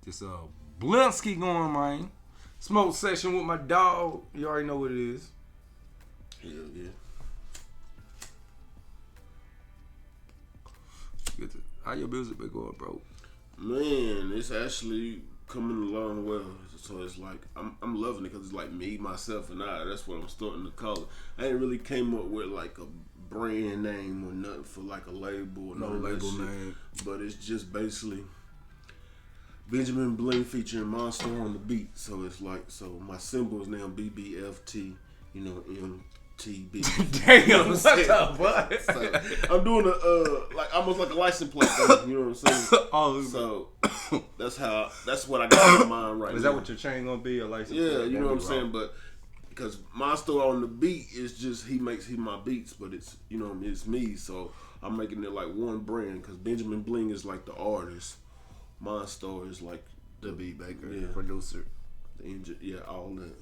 this Blinsky going, man. Smoke session with my dog. You already know what it is. Hell yeah. How your music been going, bro? Man, it's actually coming along well. So it's like I'm loving it because it's like me, myself, and I. That's what I'm starting to call it. I ain't really came up with like a brand name or nothing for like a label or No label name. But it's just basically Benjamin Bling featuring Monster on the beat. So it's like, so my symbol is now BBFT, you know, MTB. Damn, what the fuck? So I'm doing a like almost like a license plate thing, you know what I'm saying? Oh, So that's what I got in mind right now. Is that what your chain gonna be? A license plate? Yeah, you know what I'm saying? But because Monster on the beat is just he my beats, but it's, you know, it's me. So I'm making it like one brand because Benjamin Bling is like the artist. Monster is like the beat maker, yeah, the producer, the engine, yeah, all that.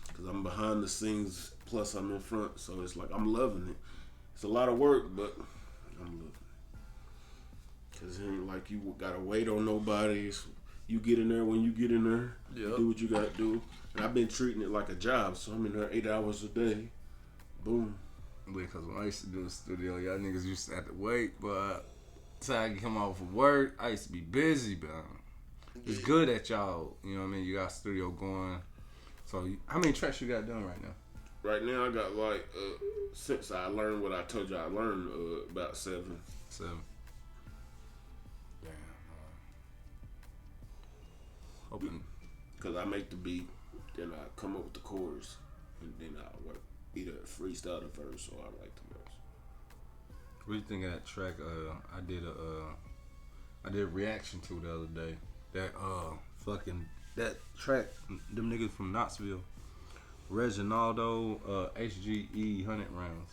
Because I'm behind the scenes, plus I'm in front, so it's like I'm loving it. It's a lot of work, but I'm loving it. Because it ain't like you gotta wait on nobody. You get in there when you get in there. Yep. Do what you gotta do. And I've been treating it like a job, so I'm in there 8 hours a day. Boom. Because when I used to do the studio, y'all niggas used to have to wait, but so I can come off of work, I used to be busy, but it's good that y'all, you know what I mean, you got a studio going. So how many tracks you got done right now? Right now I got like, since I learned what I told you I learned, about 7. 7. Damn. Hoping. Because I make the beat, then I come up with the chorus, and then I work either freestyle the verse or I write the verse. What do you think of that track? I did a reaction to the other day. That track, them niggas from Knoxville, Reginaldo, HGE 100 rounds.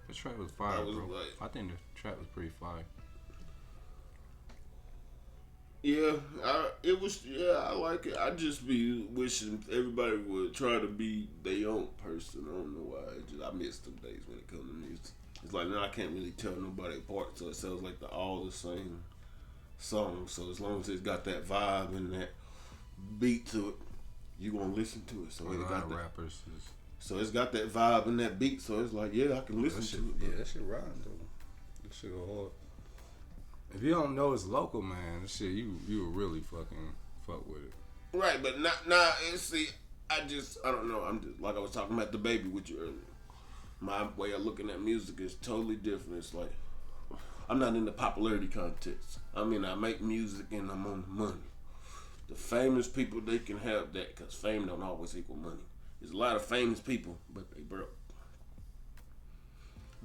The track was fire, bro. Like, I think the track was pretty fire. Yeah, I like it. I just be wishing everybody would try to be their own person. I don't know why. I miss them days when it comes to music. It's like now I can't really tell nobody apart, so it sounds like they're all the same song. So as long as it's got that vibe and that beat to it, you gonna listen to it. So it got that, rappers. So it's got that vibe and that beat. So it's like, yeah, I can listen to it. Yeah, that shit rhyme though. That shit go hard. If you don't know it's local, man, this shit you will really fucking fuck with it. Right, but see, I don't know. I'm just like I was talking about the baby with you earlier. My way of looking at music is totally different. It's like I'm not in the popularity contest. I mean, I make music and I'm on money. The famous people, they can have that because fame don't always equal money. There's a lot of famous people, but they broke.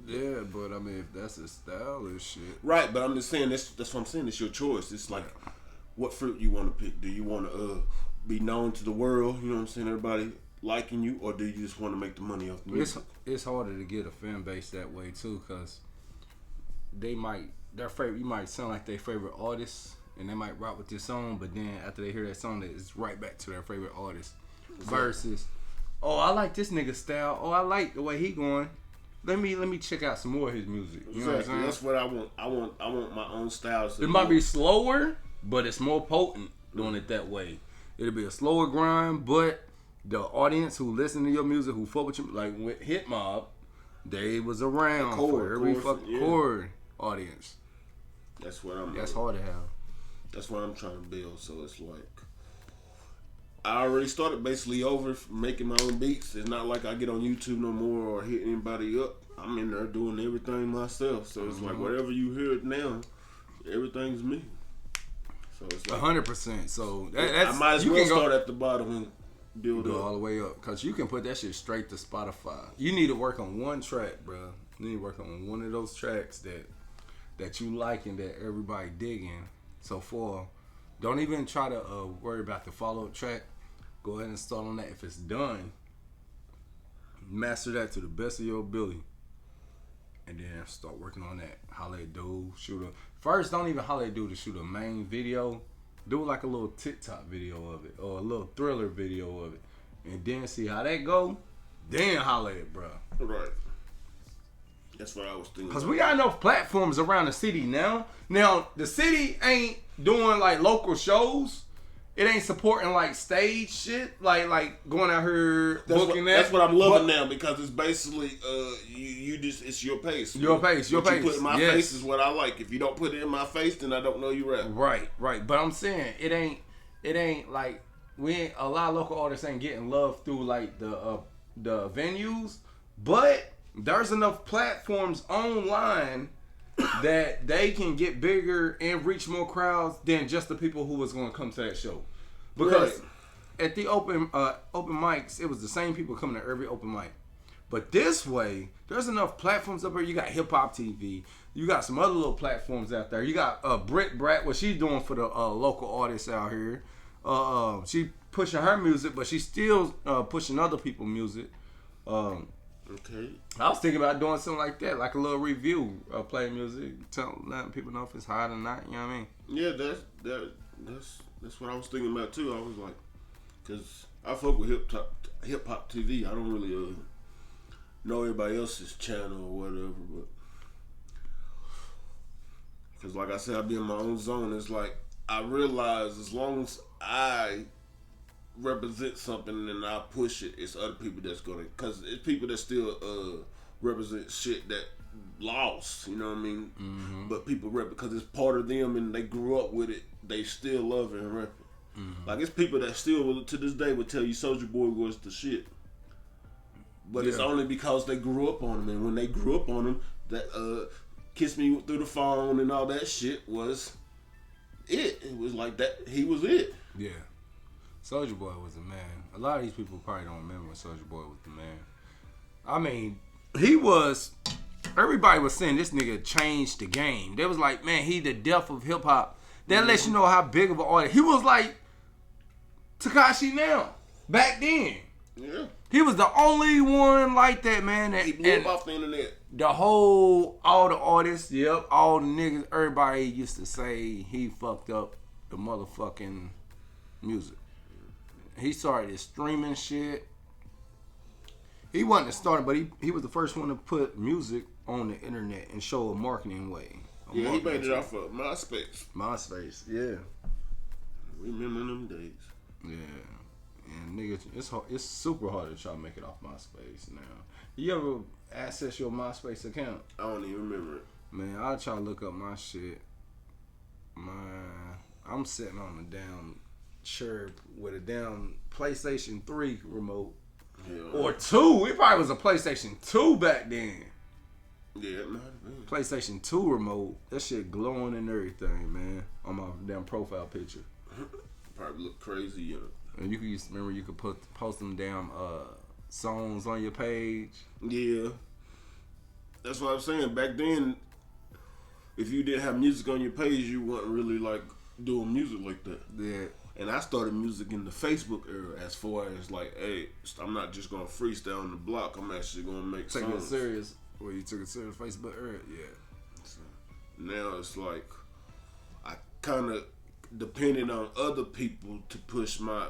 Yeah, but I mean, if that's his style and shit. Right, but I'm just saying, that's what I'm saying. It's your choice. It's like, what fruit you want to pick. Do you want to be known to the world, you know what I'm saying, everybody liking you, or do you just want to make the money off the music? It's harder to get a fan base that way, too, because you might sound like their favorite artist, and they might rock with this song, but then after they hear that song, it's right back to their favorite artist. Versus, oh, I like this nigga style. Oh, I like the way he going. Let me check out some more of his music. You know what I'm saying? That's what I want. I want my own style. It might be slower, but it's more potent doing it that way. It'll be a slower grind, but the audience who listen to your music, who fuck with you, like with Hit Mob, they was around for every fucking core audience. That's what That's hard to have. That's what I'm trying to build. So it's like I already started basically over making my own beats. It's not like I get on YouTube no more or hit anybody up. I'm in there doing everything myself. So it's like whatever you hear now, everything's me. So it's like 100%. So that's, I might as well start at the bottom and build up all the way up, because you can put that shit straight to Spotify. You need to work on one track, bro. You need to work on one of those tracks that you like and that everybody digging. So don't even try to worry about the follow-up track. Go ahead and start on that. If it's done, master that to the best of your ability, and then start working on that. Holla at dude, first, don't even holla at dude to shoot a main video. Do like a little TikTok video of it or a little thriller video of it, and then see how that go. Then holla at bro. Right. That's what I was thinking. Because we got enough platforms around the city now. Now, the city ain't doing like local shows. It ain't supporting like stage shit. Like going out here booking that. That's what I'm loving now because it's basically you just it's your pace. Your pace. What you put in my face is what I like. If you don't put it in my face, then I don't know you rap. Right. But I'm saying it ain't like a lot of local artists ain't getting love through like the venues, but there's enough platforms online that they can get bigger and reach more crowds than just the people who was going to come to that show. Because at the open mics, it was the same people coming to every open mic. But this way, there's enough platforms up here. You got Hip Hop TV. You got some other little platforms out there. You got Britt Brat, what she's doing for the local artists out here. She pushing her music, but she's still pushing other people's music. Okay. I was thinking about doing something like that, like a little review of play music, letting people know if it's hot or not. You know what I mean? Yeah, that's what I was thinking about too. I was like, cause I fuck with Hip Hop TV. I don't really know everybody else's channel or whatever, but cause like I said, I be in my own zone. It's like I realize as long as I represent something and I push it, it's other people that's gonna, cause it's people that still represent shit that lost, you know what I mean? Mm-hmm. But people rep because it's part of them and they grew up with it. They still love it and rep it. Mm-hmm. Like it's people that still to this day would tell you Soulja Boy was the shit, but it's only because they grew up on him, and when they grew up on him, that Kiss Me Through the Phone and all that shit was it. It was like that. He was it. Yeah. Soulja Boy was the man. A lot of these people probably don't remember when Soulja Boy was the man. I mean, he was. Everybody was saying this nigga changed the game. They was like, man, he the death of hip hop. That lets you know how big of an artist. He was like Tekashi now. Back then. Yeah. He was the only one like that, man. He blew up off the internet. All the artists, all the niggas, everybody used to say he fucked up the motherfucking music. He started his streaming shit. He wasn't the starter, but he was the first one to put music on the internet and show a marketing way. He made it off of MySpace. MySpace, yeah. Remember them days. Yeah. And niggas, it's super hard to try to make it off MySpace now. You ever access your MySpace account? I don't even remember it. Man, I'll try to look up my shit. I'm sitting on a damn chair with a damn PlayStation 3 remote. Yeah. Or 2. It probably was a PlayStation 2 back then. Yeah, man. PlayStation 2 remote. That shit glowing and everything, man. On my damn profile picture. Probably look crazy, yeah. And you could post them damn songs on your page. Yeah. That's what I'm saying. Back then, if you didn't have music on your page, you weren't really like doing music like that. Yeah. And I started music in the Facebook era as far as like, hey, I'm not just going to freestyle on the block. I'm actually going to make songs. Taking it serious. Well, you took it serious Facebook era? Yeah. So now it's like, I kind of depended on other people to push my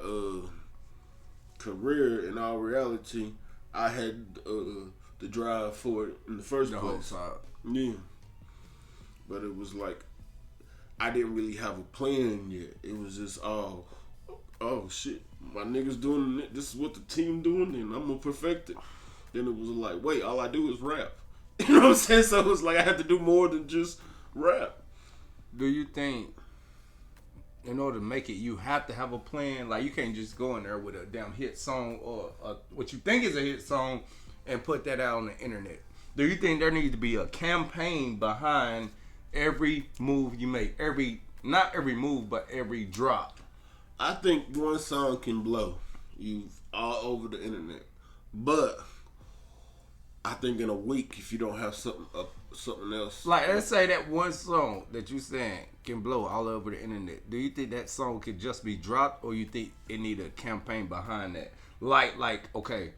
career. In all reality, I had the drive for it in the first place. Yeah. But it was like, I didn't really have a plan yet. It was just, oh shit, my niggas doing it. This is what the team doing, and I'm gonna perfect it. Then it was like, wait, all I do is rap. You know what I'm saying? So it was like I had to do more than just rap. Do you think, in order to make it, you have to have a plan? Like you can't just go in there with a damn hit song or what you think is a hit song and put that out on the internet. Do you think there needs to be a campaign behind every move you make? Not every move, but every drop. I think one song can blow you all over the internet, but I think in a week, if you don't have something else, like let's say that one song that you saying can blow all over the internet, do you think that song could just be dropped, or you think it need a campaign behind that? Like okay,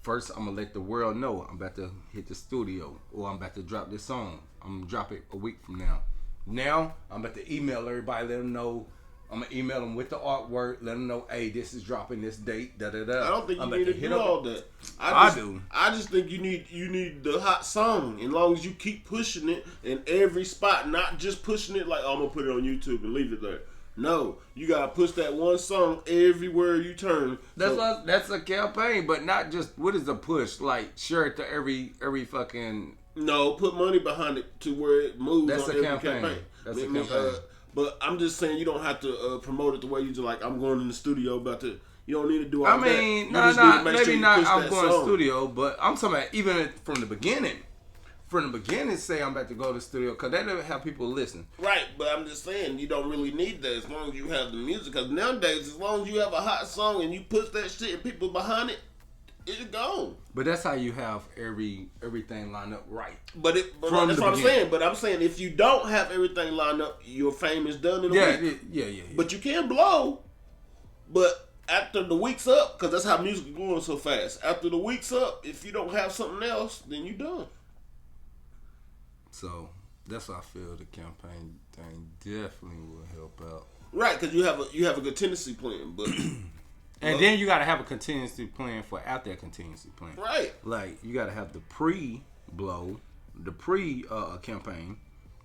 first I'm gonna let the world know I'm about to hit the studio, or I'm about to drop this song. I'm gonna drop it a week from now. Now I'm about to email everybody, let them know I'm gonna email them with the artwork. Let them know, hey, this is dropping this date. Da da da. I don't think you need to do all that. I do. I just think you need the hot song. As long as you keep pushing it in every spot, not just pushing it like, oh, I'm gonna put it on YouTube and leave it there. No, you gotta push that one song everywhere you turn. That's a campaign, but not just what is the push? Like share it to every fucking. No, put money behind it to where it moves. That's on a every campaign. That's a campaign. But I'm just saying you don't have to promote it the way you do. Like I'm going in the studio about to. You don't need to do all that. I mean, maybe not. I'm going to studio, but I'm talking about even from the beginning. From the beginning, say I'm about to go to the studio because that doesn't have people listen. Right, but I'm just saying you don't really need that as long as you have the music. Because nowadays, as long as you have a hot song and you push that shit and people behind it, it's gone. But that's how you have everything lined up right. But that's what I'm saying. But I'm saying if you don't have everything lined up, your fame is done in a week. Yeah. But you can blow. But after the week's up, because that's how music is going so fast. After the week's up, if you don't have something else, then you're done. So that's why I feel the campaign thing definitely will help out. Right, because you have a contingency plan, but and then you got to have a contingency plan for after that contingency plan. Right, like you got to have the pre-blow, the pre-campaign,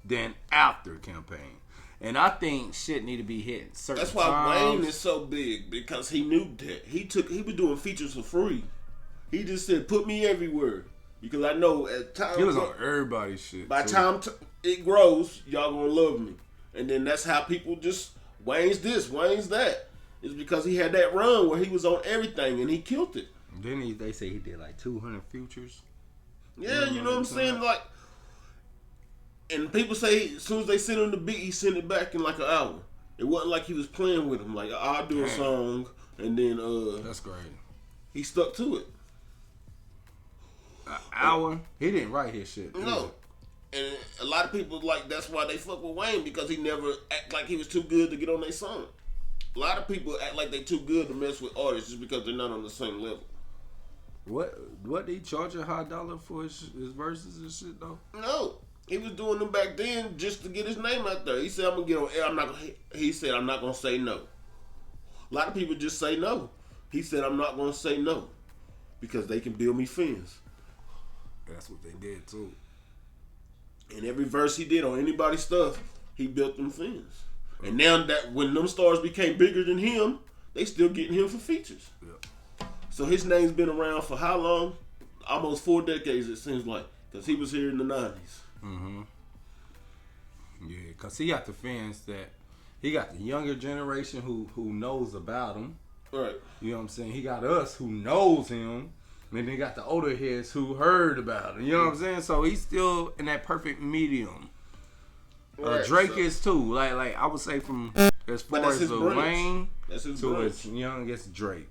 then after campaign. And I think shit need to be hit certain That's why times. Wayne is so big because he knew that he was doing features for free. He just said, "Put me everywhere." Because I know at times he was on everybody's shit. By the time it grows, y'all gonna love me, and then that's how people just Wayne's this, Wayne's that. It's because he had that run where he was on everything and he killed it. Then they say he did like 200 features. Yeah, you know what I'm saying? Like, and people say as soon as they send him the beat, he sent it back in like an hour. It wasn't like he was playing with him. Like I'll do a song and then that's great. He stuck to it. An hour. He didn't write his shit. No. And a lot of people like that's why they fuck with Wayne because he never act like he was too good to get on their song. A lot of people act like they too good to mess with artists just because they're not on the same level. What did he charge a high dollar for his verses and shit though? No. He was doing them back then just to get his name out there. He said I'm gonna get on air. He said I'm not gonna say no. A lot of people just say no. He said I'm not gonna say no because they can build me fans. That's what they did too. And every verse he did on anybody's stuff, he built them fans. And now that when them stars became bigger than him, they still getting him for features. Yeah. So his name's been around for how long? Almost 4 decades it seems like. Because he was here in the 90s. Mm-hmm. Yeah, because he got the fans that, he got the younger generation who knows about him. Right. You know what I'm saying? He got us who knows him. And then he got the older heads who heard about him. You know what I'm saying? So he's still in that perfect medium. Right, Drake is too. Like I would say from as far as Wayne to as youngest Drake.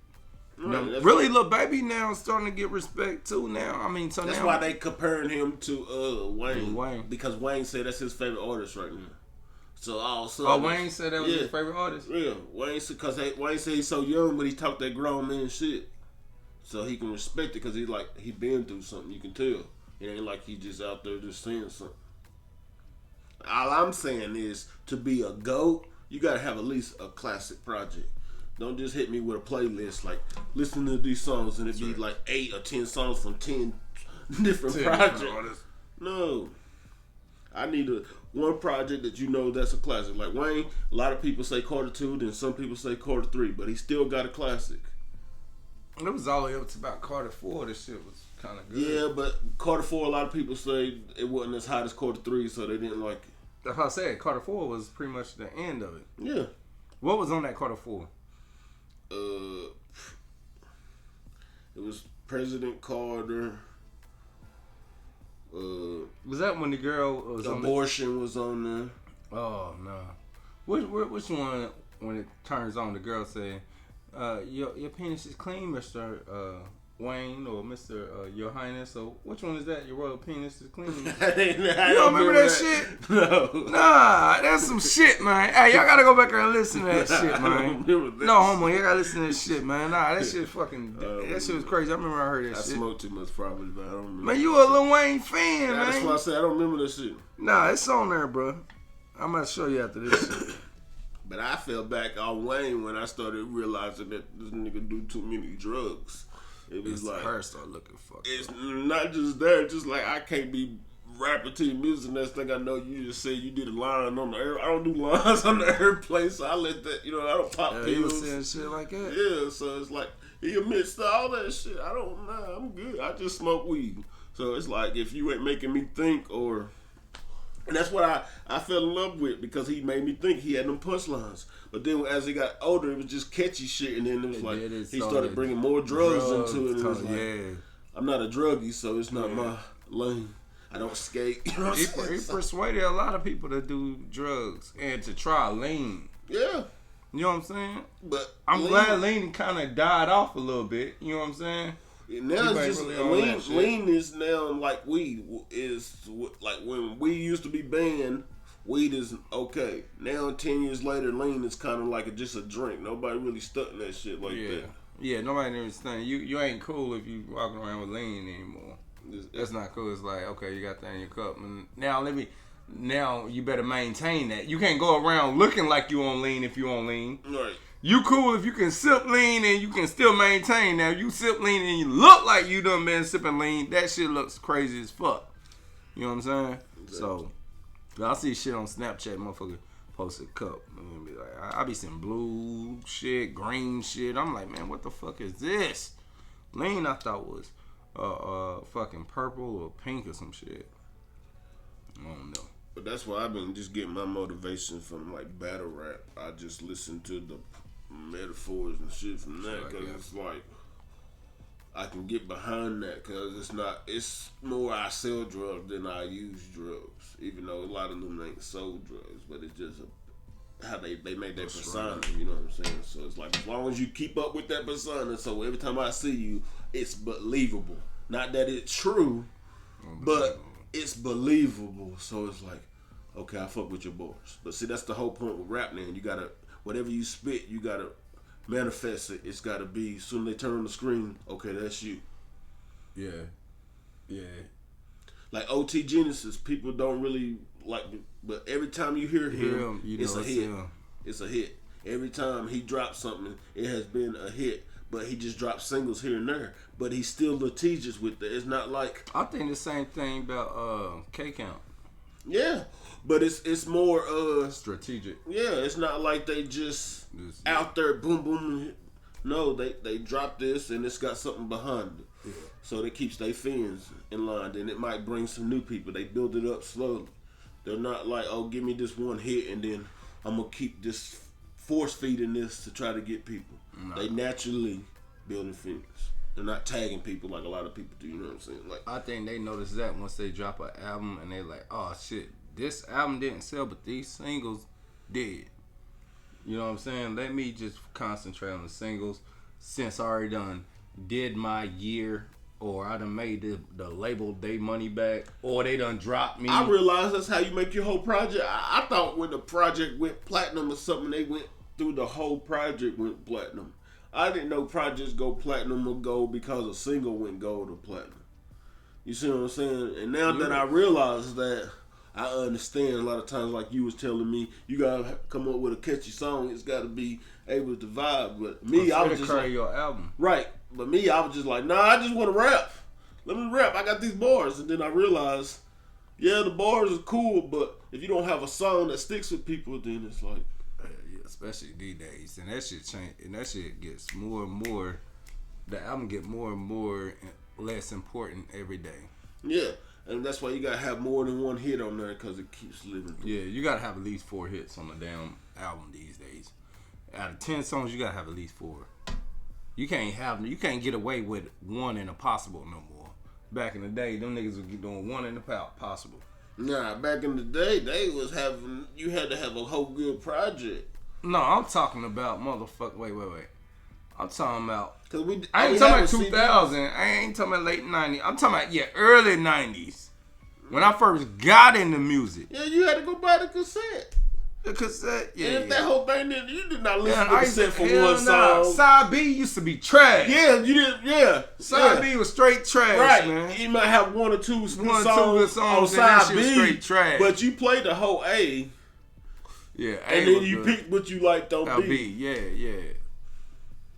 Right, really, Lil Baby now starting to get respect too. Now, I mean, so that's now, why they comparing him to Wayne because Wayne said that's his favorite artist right now. So all of a sudden, Wayne said that was his favorite artist. Yeah, Wayne said he's so young, but he talked that grown man shit. So he can respect it because he been through something. You can tell. It ain't like he just out there just saying something. All I'm saying is to be a GOAT, you gotta have at least a classic project. Don't just hit me with a playlist like listen to these songs and it be like 8 or 10 songs from 10 different projects. No, I need one project that you know that's a classic. Like Wayne, a lot of people say Carter 2, then some people say Carter 3, but he still got a classic. It was all the way up to about Carter 4. This shit was kind of good. Yeah, but Carter 4, a lot of people say it wasn't as hot as Carter 3, so they didn't like it. That's how I said Carter 4 was pretty much the end of it. Yeah. What was on that Carter 4? It was President Carter. Was that when the girl was abortion was on there? Oh no. Which one when it turns on the girl saying, your penis is clean, Mr. Wayne or Mr. Your Highness. So which one is that? Your royal penis is clean. You don't remember that shit? No. Nah, that's some shit, man. Hey, y'all gotta go back there and listen to that shit, man. No homo, y'all gotta listen to that shit, man. Nah, that shit fucking, that shit was crazy. I remember I heard that shit. I smoked too much probably, but I don't remember. Man, you a Lil Wayne fan, man. That's why I said I don't remember that shit. Nah, it's on there, bro. I'm gonna show you after this shit. But I fell back on Wayne when I started realizing that this nigga do too many drugs. It was like her start looking fucked. It's not just that. Just like I can't be rapping to your music. Next thing I know, you just say you did a line on the air. I don't do lines on the airplane, so I let that. I don't pop pills. He was saying shit like that. Yeah, so it's like he admits to all that shit. I don't know. I'm good. I just smoke weed. So it's like if you ain't making me think or. And that's what I fell in love with because he made me think. He had them punchlines. But then as he got older, it was just catchy shit. And then it was like, he started bringing more drugs into it. And it was like, I'm not a druggie, so it's not my lane. I don't skate. You know what I'm saying? He persuaded a lot of people to do drugs and to try lean. Yeah. You know what I'm saying? But I'm glad lean kind of died off a little bit. You know what I'm saying? Now it's just really lean is now like weed is like when weed used to be banned, weed is okay. Now 10 years later, lean is kind of like just a drink. Nobody really stuck in that shit like that. Yeah, nobody understand. You ain't cool if you walking around with lean anymore. That's not cool. It's like, okay, you got that in your cup, and now you better maintain that. You can't go around looking like you on lean if you on lean. Right. You cool if you can sip lean and you can still maintain. Now, you sip lean and you look like you done been sipping lean, that shit looks crazy as fuck. You know what I'm saying? Exactly. So, I see shit on Snapchat, motherfucker post a cup. And be like, I be seeing blue shit, green shit. I'm like, man, what the fuck is this? Lean I thought was fucking purple or pink or some shit. I don't know. But that's why I've been just getting my motivation from like battle rap. I just listen to the metaphors and shit from that because it's like I can get behind that because it's more I sell drugs than I use drugs, even though a lot of them ain't sold drugs, but it's just how they make that persona, you know what I'm saying? So it's like as long as you keep up with that persona, so every time I see you, it's believable. Not that it's true, but it's believable. So it's like, okay, I fuck with your bars. But see, that's the whole point with rap now. You gotta, whatever you spit, you gotta manifest it. It's gotta be, soon they turn on the screen, okay, that's you. Yeah. Yeah. Like OT Genesis, people don't really like, but every time you hear him, it's a hit. It's a hit. Every time he drops something, it has been a hit. But he just drops singles here and there. But he's still litigious with it. It's not like, I think the same thing about K Count. Yeah, but it's more strategic. Yeah, it's not like they just out there boom boom. No, they drop this and it's got something behind it. Yeah. So they keeps their fans in line. Then it might bring some new people. They build it up slowly. They're not like, oh, give me this one hit and then I'm gonna keep this force feeding this to try to get people. No. They naturally building fans. They're not tagging people like a lot of people do. You know what I'm saying? Like, I think they notice that once they drop an album and they like, oh shit, this album didn't sell, but these singles did. You know what I'm saying? Let me just concentrate on the singles. Since I already did my year, or I done made the label they money back, or they done dropped me. I realized that's how you make your whole project. I thought when the project went platinum or something, they went through the whole project went platinum. I didn't know projects go platinum or gold because a single went gold or platinum. You see what I'm saying? And now that I realize that, I understand a lot of times, like you was telling me, you gotta come up with a catchy song. It's gotta be able to vibe. But me, I was just like, your album. Right. But me, I was just like, nah, I just want to rap. Let me rap. I got these bars. And then I realized, yeah, the bars are cool, but if you don't have a song that sticks with people, then it's like, especially these days, and that shit change, and that shit gets more and more. The album get more and more less important every day. Yeah, and that's why you gotta have more than one hit on there because it keeps living. Yeah, you gotta have at least 4 hits on the damn album these days. Out of 10 songs, you gotta have at least 4. You can't get away with one in a possible no more. Back in the day, them niggas was doing one in the possible. Nah, back in the day, they was having, you had to have a whole good project. No, I'm talking about motherfucker. Wait. I'm talking about. I ain't talking about 2000. I ain't talking about late 90s. I'm talking about early 90s. When I first got into music. Yeah, you had to go buy the cassette. The cassette, yeah. And if that whole thing didn't, you did not listen to the cassette for one song. Side B used to be trash. Yeah, you did. Yeah, Side B was straight trash, right, man. You might have one or two songs on side B, straight trash. But you played the whole A. Yeah, and then you pick what you liked on B. B. Yeah.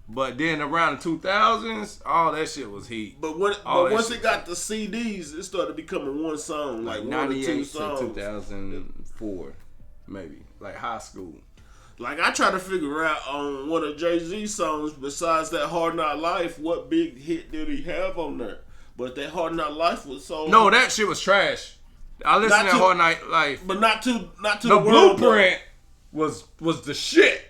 But then around the 2000s, all that shit was heat. But once it got the CDs, it started becoming one song, like 1 or 2 songs. To 2004, maybe like high school. Like I try to figure out on one of Jay-Z songs besides that Hard Knock Life, what big hit did he have on there? But that Hard Knock Life was so. No, that shit was trash. I listened to Hard Knock Life, but not to the Blueprint was the shit.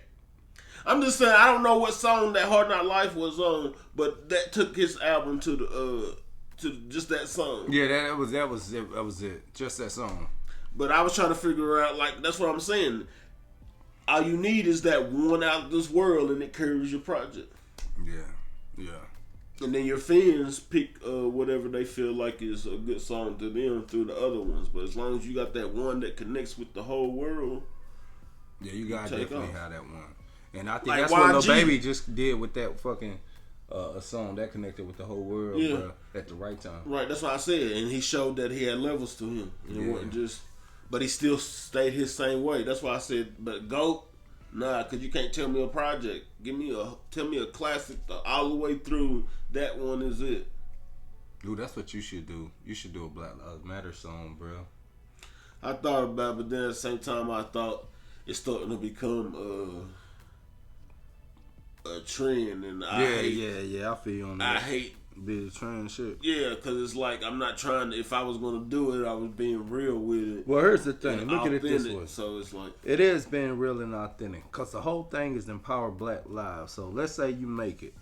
I'm just saying I don't know what song that Hard Knock Life was on, but that took his album to just that song. Yeah, that was it. Just that song. But I was trying to figure out, like, that's what I'm saying. All you need is that one out of this world, and it carries your project. Yeah. And then your fans pick whatever they feel like is a good song to them through the other ones. But as long as you got that one that connects with the whole world, yeah, you gotta definitely have that one. And I think like that's YG. what Lil Baby just did with that fucking a song that connected with the whole world, bro, at the right time. Right, that's what I said. And he showed that he had levels to him. And it wasn't just, but he still stayed his same way. That's why I said, but GOAT, nah, because you can't tell me a project. Tell me a classic all the way through. That one is it. Dude, that's what you should do. You should do a Black Lives Matter song, bro. I thought about it, but then at the same time, I thought it's starting to become a trend, and I feel you on that. I hate be a trend shit. Yeah, because it's like I'm not trying to. If I was gonna do it, I was being real with it. Well, here's the thing. Look at it this way. So it's like it is being real and authentic, because the whole thing is to empower Black lives. So let's say you make it.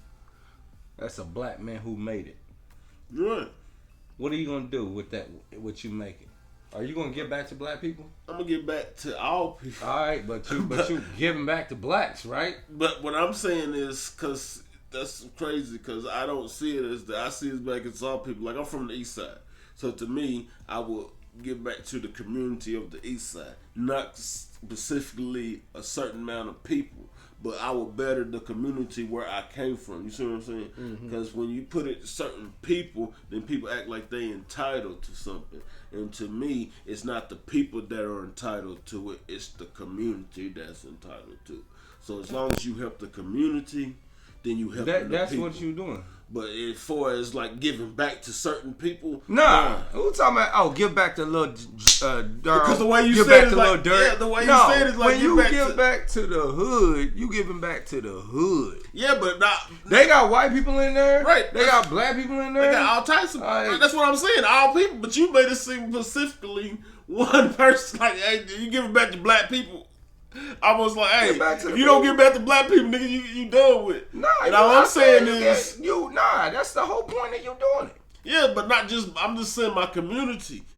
That's a black man who made it. Right. What are you gonna do with that? What you making? Are you gonna give back to black people? I'm gonna give back to all people. All right, but you giving back to blacks, right? But what I'm saying is, cause that's crazy, cause I don't see it as that. I see it back as all people. Like I'm from the East Side, so to me, I will give back to the community of the East Side, not specifically a certain amount of people. But I will better the community where I came from. You see what I'm saying? Because when you put it certain people, then people act like they entitled to something. And to me, it's not the people that are entitled to it. It's the community that's entitled to it. So as long as you help the community, then you help the people. That's what you're doing. But as far as like giving back to certain people, nah. Who talking about? Oh, give back to little Durham. Because the way you give said back it, to like, Lil Durk. yeah, the way you said it, like when you give back to the hood, you giving back to the hood. Yeah, but not. They got white people in there, right? They got black people in there. They got all types of. That's what I'm saying. All people, but you made it seem specifically one person. Like, hey, you giving back to black people. Almost like, hey, if you don't give back to black people, nigga, you done with. Nah, and all I'm saying is, that's the whole point that you doing it. Yeah, but not just. I'm just saying my community.